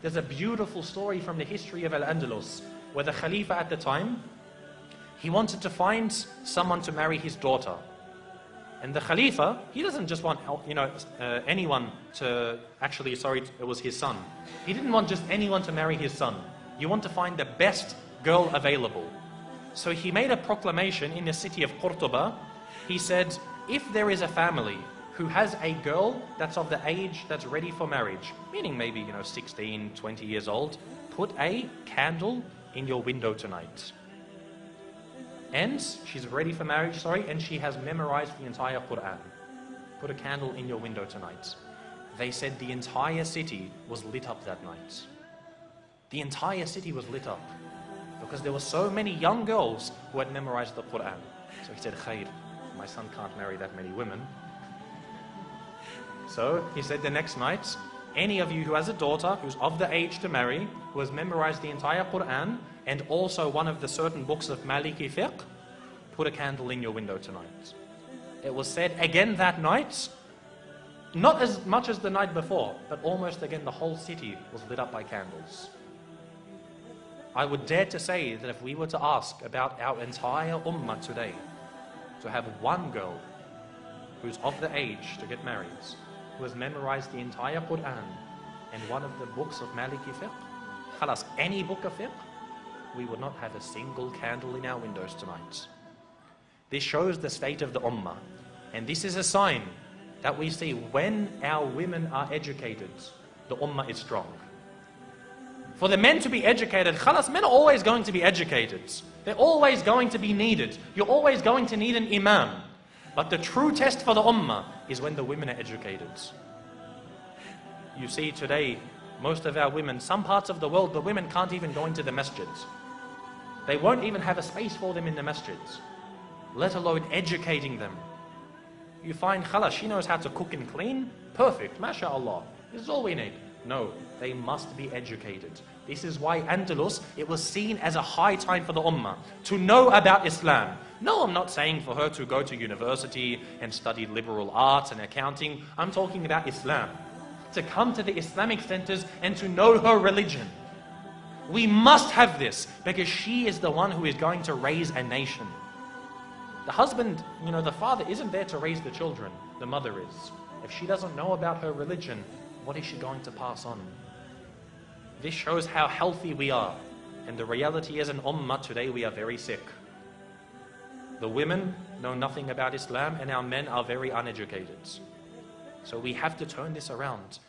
there's a beautiful story from the history of Al Andalous, where the Khalifa at the time, he wanted to find someone to marry his daughter. And the Khalifa, he doesn't just want, anyone to, it was his son. He didn't want just anyone to marry his son. You want to find the best girl available. So he made a proclamation in the city of Cordoba. He said, if there is a family who has a girl that's of the age that's ready for marriage, meaning maybe, 16, 20 years old, put a candle in your window tonight. And she's ready for marriage, and she has memorized the entire Qur'an. Put a candle in your window tonight. They said the entire city was lit up that night. The entire city was lit up because there were so many young girls who had memorized the Qur'an. So he said, Khair, my son can't marry that many women. So he said the next night, any of you who has a daughter who's of the age to marry, who has memorized the entire Qur'an, and also one of the certain books of Maliki Fiqh, put a candle in your window tonight. It was said again that night, not as much as the night before, but almost again the whole city was lit up by candles. I would dare to say that if we were to ask about our entire ummah today, to have one girl who's of the age to get married, who has memorized the entire Qur'an and one of the books of Maliki Fiqh, khalas, any book of fiqh, we would not have a single candle in our windows tonight. This shows the state of the ummah. And this is a sign that we see when our women are educated, the ummah is strong. For the men to be educated, khalas, men are always going to be educated. They're always going to be needed. You're always going to need an imam. But the true test for the ummah is when the women are educated. You see today, most of our women, some parts of the world, the women can't even go into the masjids. They won't even have a space for them in the masjids, let alone educating them. You find, khalas, she knows how to cook and clean, perfect, mashallah, this is all we need. No, they must be educated. This is why Andalus, it was seen as a high time for the ummah to know about Islam. No, I'm not saying for her to go to university and study liberal arts and accounting. I'm talking about Islam. To come to the Islamic centers and to know her religion. We must have this because she is the one who is going to raise a nation. The husband, the father isn't there to raise the children. The mother is. If she doesn't know about her religion, what is she going to pass on? This shows how healthy we are. And the reality is, in ummah today, we are very sick. The women know nothing about Islam and our men are very uneducated. So we have to turn this around.